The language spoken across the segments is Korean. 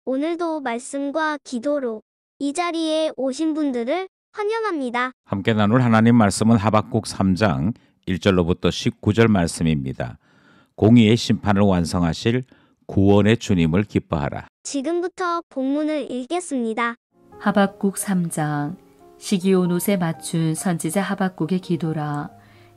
오늘도 말씀과 기도로 이 자리에 오신 분들을 환영합니다. 함께 나눌 하나님 말씀은 하박국 3장 1절로부터 19절 말씀입니다. 공의의 심판을 완성하실 구원의 주님을 기뻐하라. 지금부터 본문을 읽겠습니다. 하박국 3장. 시기온 옷에 맞춘 선지자 하박국의 기도라.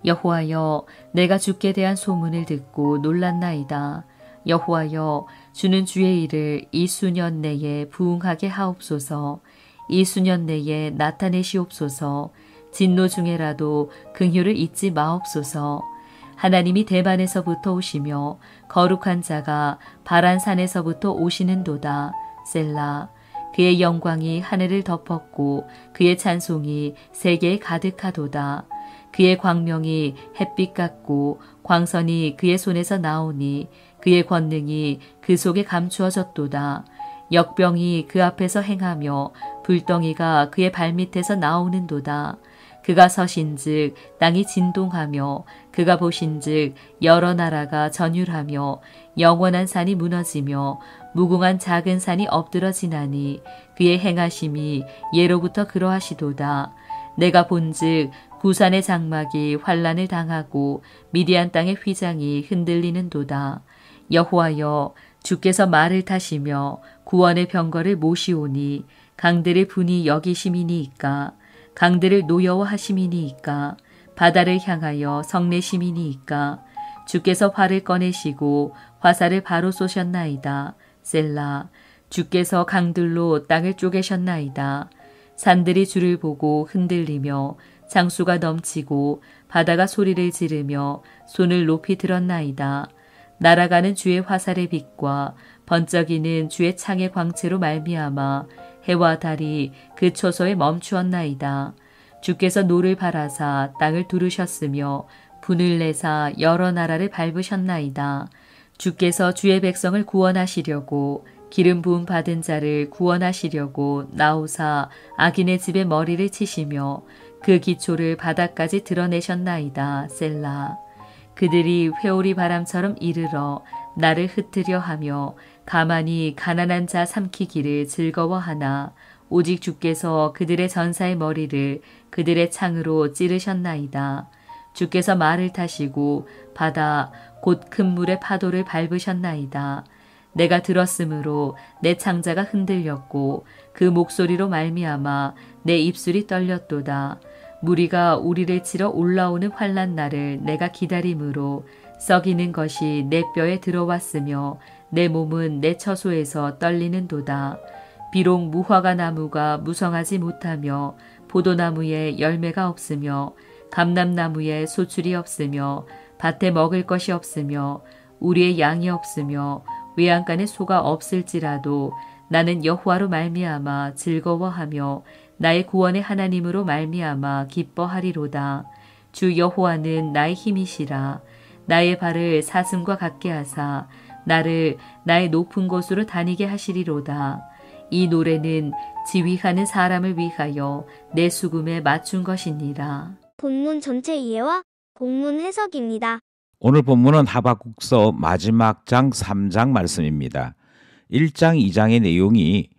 여호와여, 내가 주께 대한 소문을 듣고 놀랐나이다. 여호와여, 주는 주의 일을 이 수년 내에 부응하게 하옵소서. 이 수년 내에 나타내시옵소서. 진노 중에라도 긍휼을 잊지 마옵소서. 하나님이 대만에서부터 오시며 거룩한 자가 바란산에서부터 오시는도다. 셀라. 그의 영광이 하늘을 덮었고 그의 찬송이 세계에 가득하도다. 그의 광명이 햇빛 같고 광선이 그의 손에서 나오니 그의 권능이 그 속에 감추어졌도다. 역병이 그 앞에서 행하며 불덩이가 그의 발밑에서 나오는도다. 그가 서신즉 땅이 진동하며 그가 보신즉 여러 나라가 전율하며 영원한 산이 무너지며 무궁한 작은 산이 엎드러지나니 그의 행하심이 예로부터 그러하시도다. 내가 본즉 구산의 장막이 환란을 당하고 미디안 땅의 휘장이 흔들리는도다. 여호와여, 주께서 말을 타시며 구원의 병거를 모시오니 강들의 분이 여기심이니이까. 강들을 노여워하심이니이까. 바다를 향하여 성내심이니이까. 주께서 활을 꺼내시고 화살을 바로 쏘셨나이다. 셀라. 주께서 강들로 땅을 쪼개셨나이다. 산들이 주를 보고 흔들리며 장수가 넘치고 바다가 소리를 지르며 손을 높이 들었나이다. 날아가는 주의 화살의 빛과 번쩍이는 주의 창의 광채로 말미암아 해와 달이 그 초소에 멈추었나이다. 주께서 노를 바라사 땅을 두르셨으며 분을 내사 여러 나라를 밟으셨나이다. 주께서 주의 백성을 구원하시려고 기름 부음 받은 자를 구원하시려고 나오사 악인의 집에 머리를 치시며 그 기초를 바닥까지 드러내셨나이다. 셀라. 그들이 회오리 바람처럼 이르러 나를 흩으려 하며 가만히 가난한 자 삼키기를 즐거워하나 오직 주께서 그들의 전사의 머리를 그들의 창으로 찌르셨나이다. 주께서 말을 타시고 바다 곧 큰 물의 파도를 밟으셨나이다. 내가 들었으므로 내 창자가 흔들렸고 그 목소리로 말미암아 내 입술이 떨렸도다. 무리가 우리를 치러 올라오는 환난 날을 내가 기다림으로 썩이는 것이 내 뼈에 들어왔으며 내 몸은 내 처소에서 떨리는도다. 비록 무화과 나무가 무성하지 못하며 포도나무에 열매가 없으며 감람나무에 소출이 없으며 밭에 먹을 것이 없으며 우리의 양이 없으며 외양간에 소가 없을지라도 나는 여호와로 말미암아 즐거워하며 나의 구원의 하나님으로 말미암아 기뻐하리로다. 주 여호와는 나의 힘이시라. 나의 발을 사슴과 같게 하사 나를 나의 높은 곳으로 다니게 하시리로다. 이 노래는 지휘하는 사람을 위하여 내 수금에 맞춘 것이니라. 본문 전체 이해와 본문 해석입니다. 오늘 본문은 하박국서 마지막 장 3장 말씀입니다. 1장, 2장의 내용이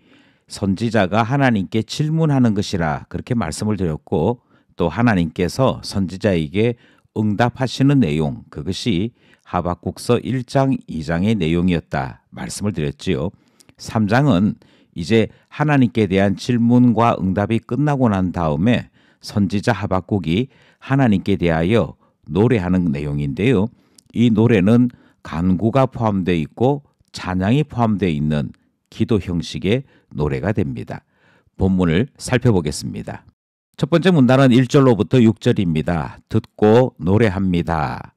선지자가 하나님께 질문하는 것이라 그렇게 말씀을 드렸고 또 하나님께서 선지자에게 응답하시는 내용, 그것이 하박국서 1장, 2장의 내용이었다 말씀을 드렸지요. 3장은 이제 하나님께 대한 질문과 응답이 끝나고 난 다음에 선지자 하박국이 하나님께 대하여 노래하는 내용인데요. 이 노래는 간구가 포함되어 있고 찬양이 포함되어 있는 기도 형식의 노래가 됩니다. 본문을 살펴보겠습니다. 첫 번째 문단은 1절로부터 6절입니다. 듣고 노래합니다.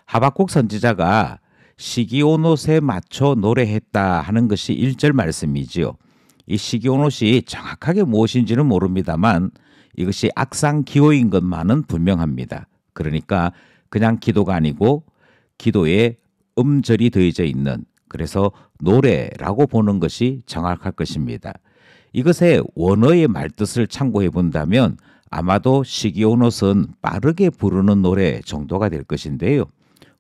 하박국 선지자가 시기온옷에 맞춰 노래했다 하는 것이 1절 말씀이지요. 이 시기온옷이 정확하게 무엇인지는 모릅니다만 이것이 악상 기호인 것만은 분명합니다. 그러니까 그냥 기도가 아니고 기도에 음절이 더해져 있는, 그래서 노래라고 보는 것이 정확할 것입니다. 이것의 원어의 말뜻을 참고해 본다면 아마도 시기온옷은 빠르게 부르는 노래 정도가 될 것인데요.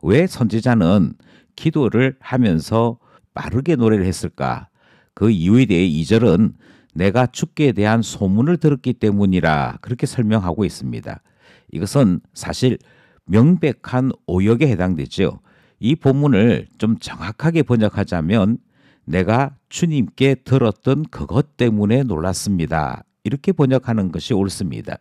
왜 선지자는 기도를 하면서 빠르게 노래를 했을까? 그 이유에 대해 2절은 내가 주께 대한 소문을 들었기 때문이라 그렇게 설명하고 있습니다. 이것은 사실 명백한 오역에 해당되죠. 이 본문을 좀 정확하게 번역하자면 내가 주님께 들었던 그것 때문에 놀랐습니다. 이렇게 번역하는 것이 옳습니다.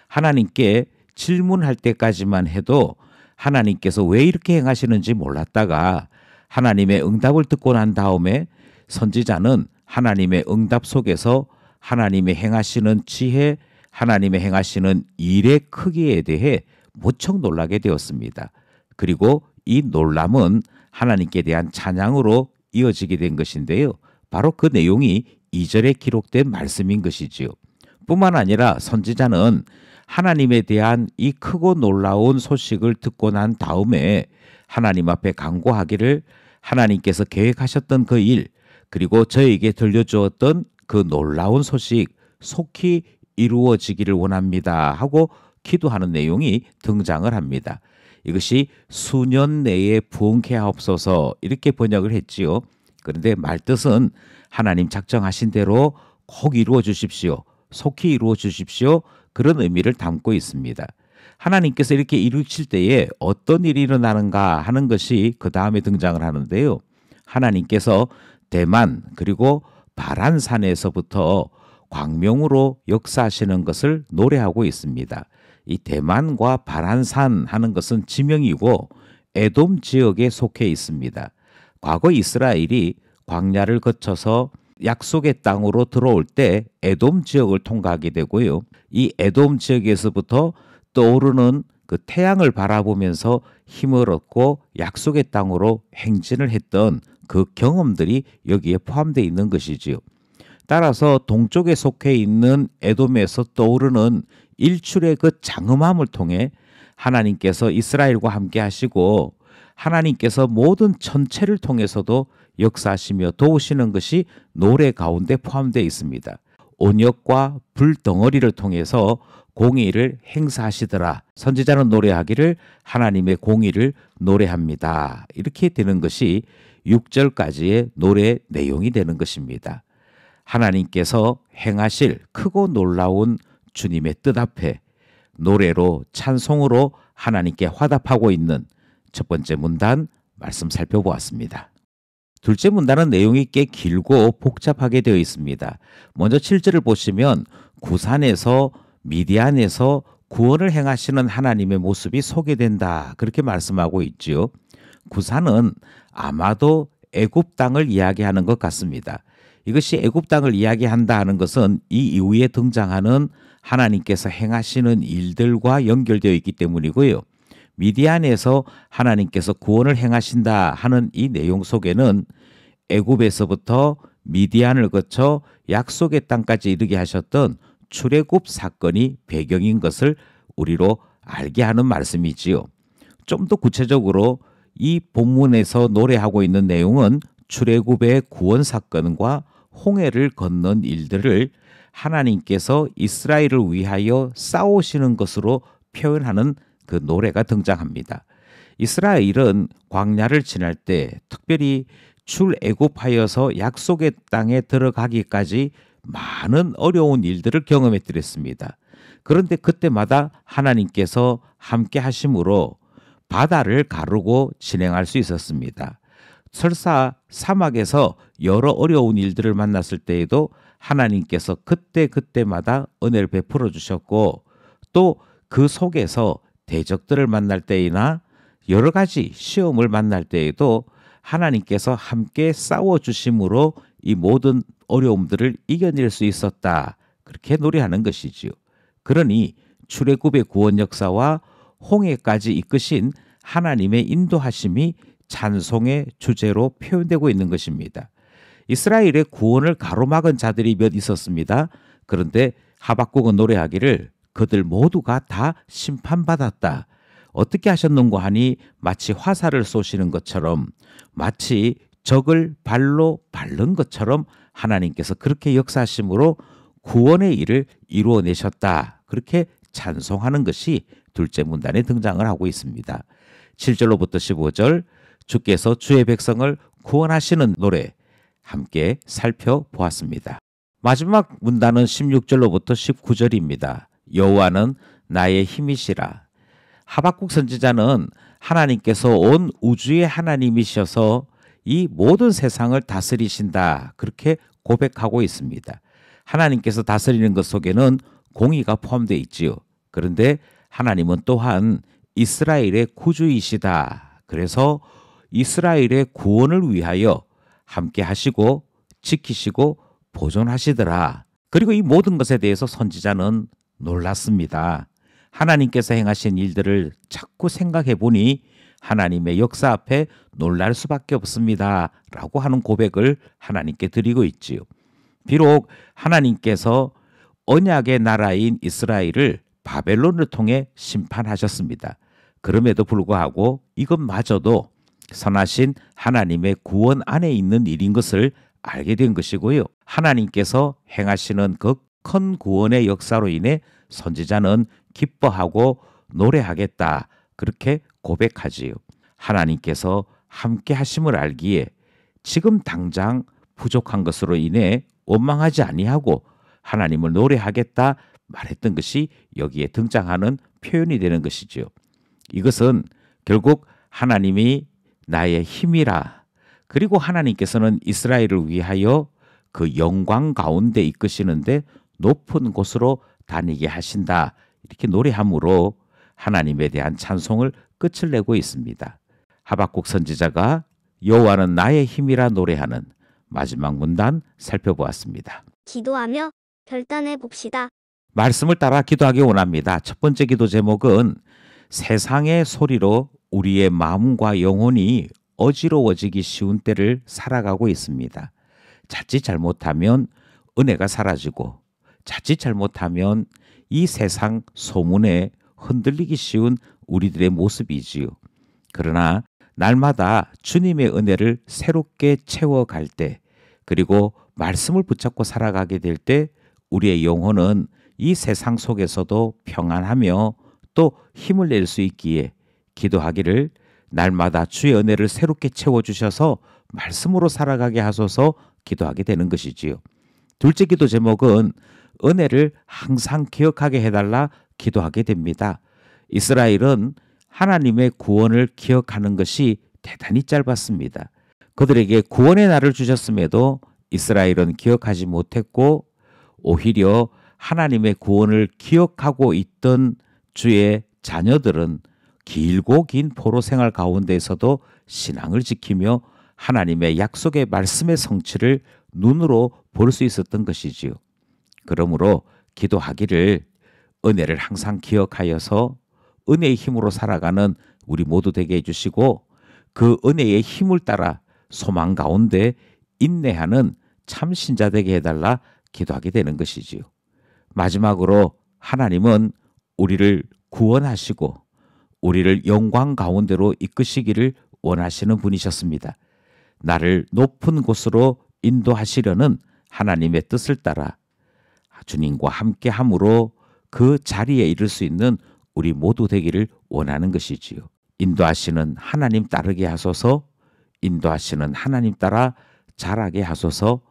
하나님께 질문할 때까지만 해도 하나님께서 왜 이렇게 행하시는지 몰랐다가 하나님의 응답을 듣고 난 다음에 선지자는 하나님의 응답 속에서 하나님의 행하시는 지혜, 하나님의 행하시는 일의 크기에 대해 무척 놀라게 되었습니다. 그리고 이 놀람은 하나님께 대한 찬양으로 이어지게 된 것인데요. 바로 그 내용이 2절에 기록된 말씀인 것이지요. 뿐만 아니라 선지자는 하나님에 대한 이 크고 놀라운 소식을 듣고 난 다음에 하나님 앞에 간구하기를 하나님께서 계획하셨던 그 일, 그리고 저에게 들려주었던 그 놀라운 소식 속히 이루어지기를 원합니다 하고 기도하는 내용이 등장을 합니다. 이것이 수년 내에 부응케 하옵소서 이렇게 번역을 했지요. 그런데 말뜻은 하나님 작정하신 대로 꼭 이루어 주십시오. 속히 이루어 주십시오. 그런 의미를 담고 있습니다. 하나님께서 이렇게 이루실 때에 어떤 일이 일어나는가 하는 것이 그 다음에 등장을 하는데요. 하나님께서 대만 그리고 바란산에서부터 광명으로 역사하시는 것을 노래하고 있습니다. 이 대만과 바란산 하는 것은 지명이고 에돔 지역에 속해 있습니다. 과거 이스라엘이 광야를 거쳐서 약속의 땅으로 들어올 때 에돔 지역을 통과하게 되고요. 이 에돔 지역에서부터 떠오르는 그 태양을 바라보면서 힘을 얻고 약속의 땅으로 행진을 했던 그 경험들이 여기에 포함되어 있는 것이지요. 따라서 동쪽에 속해 있는 에돔에서 떠오르는 일출의 그 장엄함을 통해 하나님께서 이스라엘과 함께 하시고 하나님께서 모든 천체를 통해서도 역사하시며 도우시는 것이 노래 가운데 포함되어 있습니다. 온역과 불덩어리를 통해서 공의를 행사하시더라. 선지자는 노래하기를 하나님의 공의를 노래합니다. 이렇게 되는 것이 6절까지의 노래 내용이 되는 것입니다. 하나님께서 행하실 크고 놀라운 주님의 뜻 앞에 노래로 찬송으로 하나님께 화답하고 있는 첫 번째 문단 말씀 살펴보았습니다. 둘째 문단은 내용이 꽤 길고 복잡하게 되어 있습니다. 먼저 7절을 보시면 구산에서 미디안에서 구원을 행하시는 하나님의 모습이 소개된다. 그렇게 말씀하고 있지요. 구산은 아마도 애굽 땅을 이야기하는 것 같습니다. 이것이 애굽 땅을 이야기한다 하는 것은 이 이후에 등장하는 하나님께서 행하시는 일들과 연결되어 있기 때문이고요. 미디안에서 하나님께서 구원을 행하신다 하는 이 내용 속에는 애굽에서부터 미디안을 거쳐 약속의 땅까지 이르게 하셨던 출애굽 사건이 배경인 것을 우리로 알게 하는 말씀이지요. 좀 더 구체적으로 이 본문에서 노래하고 있는 내용은 출애굽의 구원 사건과 홍해를 건넌 일들을 하나님께서 이스라엘을 위하여 싸우시는 것으로 표현하는 그 노래가 등장합니다. 이스라엘은 광야를 지날 때 특별히 출애굽하여서 약속의 땅에 들어가기까지 많은 어려운 일들을 경험했더랬습니다. 그런데 그때마다 하나님께서 함께 하심으로 바다를 가르고 진행할 수 있었습니다. 설사 사막에서 여러 어려운 일들을 만났을 때에도 하나님께서 그때마다 은혜를 베풀어 주셨고 또 그 속에서 대적들을 만날 때이나 여러 가지 시험을 만날 때에도 하나님께서 함께 싸워주심으로 이 모든 어려움들을 이겨낼 수 있었다. 그렇게 노래하는 것이지요. 그러니 출애굽의 구원 역사와 홍해까지 이끄신 하나님의 인도하심이 찬송의 주제로 표현되고 있는 것입니다. 이스라엘의 구원을 가로막은 자들이 몇 있었습니다. 그런데 하박국은 노래하기를 그들 모두가 다 심판받았다. 어떻게 하셨는고 하니 마치 화살을 쏘시는 것처럼 마치 적을 발로 밟는 것처럼 하나님께서 그렇게 역사하심으로 구원의 일을 이루어내셨다. 그렇게 찬송하는 것이 둘째 문단에 등장을 하고 있습니다. 7절로부터 15절 주께서 주의 백성을 구원하시는 노래 함께 살펴보았습니다. 마지막 문단은 16절로부터 19절입니다. 여호와는 나의 힘이시라. 하박국 선지자는 하나님께서 온 우주의 하나님이셔서 이 모든 세상을 다스리신다, 그렇게 고백하고 있습니다. 하나님께서 다스리는 것 속에는 공의가 포함되어 있지요. 그런데 하나님은 또한 이스라엘의 구주이시다. 그래서 이스라엘의 구원을 위하여 함께 하시고 지키시고 보존하시더라. 그리고 이 모든 것에 대해서 선지자는 놀랐습니다. 하나님께서 행하신 일들을 자꾸 생각해 보니 하나님의 역사 앞에 놀랄 수밖에 없습니다. 라고 하는 고백을 하나님께 드리고 있지요. 비록 하나님께서 언약의 나라인 이스라엘을 바벨론을 통해 심판하셨습니다. 그럼에도 불구하고 이것마저도 선하신 하나님의 구원 안에 있는 일인 것을 알게 된 것이고요. 하나님께서 행하시는 그 큰 구원의 역사로 인해 선지자는 기뻐하고 노래하겠다, 그렇게 고백하지요. 하나님께서 함께 하심을 알기에 지금 당장 부족한 것으로 인해 원망하지 아니하고 하나님을 노래하겠다 말했던 것이 여기에 등장하는 표현이 되는 것이죠. 이것은 결국 하나님이 나의 힘이라, 그리고 하나님께서는 이스라엘을 위하여 그 영광 가운데 이끄시는데 높은 곳으로 다니게 하신다, 이렇게 노래함으로 하나님에 대한 찬송을 끝을 내고 있습니다. 하박국 선지자가 여호와는 나의 힘이라 노래하는 마지막 문단 살펴보았습니다. 기도하며 결단해 봅시다. 말씀을 따라 기도하기 원합니다. 첫 번째 기도 제목은 세상의 소리로 우리의 마음과 영혼이 어지러워지기 쉬운 때를 살아가고 있습니다. 자칫 잘못하면 은혜가 사라지고 자칫 잘못하면 이 세상 소문에 흔들리기 쉬운 우리들의 모습이지요. 그러나 날마다 주님의 은혜를 새롭게 채워갈 때, 그리고 말씀을 붙잡고 살아가게 될 때 우리의 영혼은 이 세상 속에서도 평안하며 또 힘을 낼 수 있기에 기도하기를 날마다 주의 은혜를 새롭게 채워주셔서 말씀으로 살아가게 하소서 기도하게 되는 것이지요. 둘째 기도 제목은 은혜를 항상 기억하게 해달라 기도하게 됩니다. 이스라엘은 하나님의 구원을 기억하는 것이 대단히 짧았습니다. 그들에게 구원의 날을 주셨음에도 이스라엘은 기억하지 못했고, 오히려 하나님의 구원을 기억하고 있던 주의 자녀들은 길고 긴 포로 생활 가운데에서도 신앙을 지키며 하나님의 약속의 말씀의 성취를 눈으로 볼 수 있었던 것이지요. 그러므로 기도하기를 은혜를 항상 기억하여서 은혜의 힘으로 살아가는 우리 모두 되게 해주시고, 그 은혜의 힘을 따라 소망 가운데 인내하는 참 신자 되게 해달라 기도하게 되는 것이지요. 마지막으로 하나님은 우리를 구원하시고 우리를 영광 가운데로 이끄시기를 원하시는 분이셨습니다. 나를 높은 곳으로 인도하시려는 하나님의 뜻을 따라 주님과 함께 함으로 그 자리에 이를 수 있는 우리 모두 되기를 원하는 것이지요. 인도하시는 하나님 따르게 하소서, 인도하시는 하나님 따라 자라게 하소서,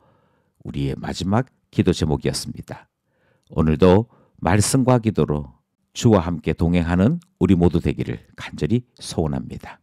우리의 마지막 기도 제목이었습니다. 오늘도 말씀과 기도로 주와 함께 동행하는 우리 모두 되기를 간절히 소원합니다.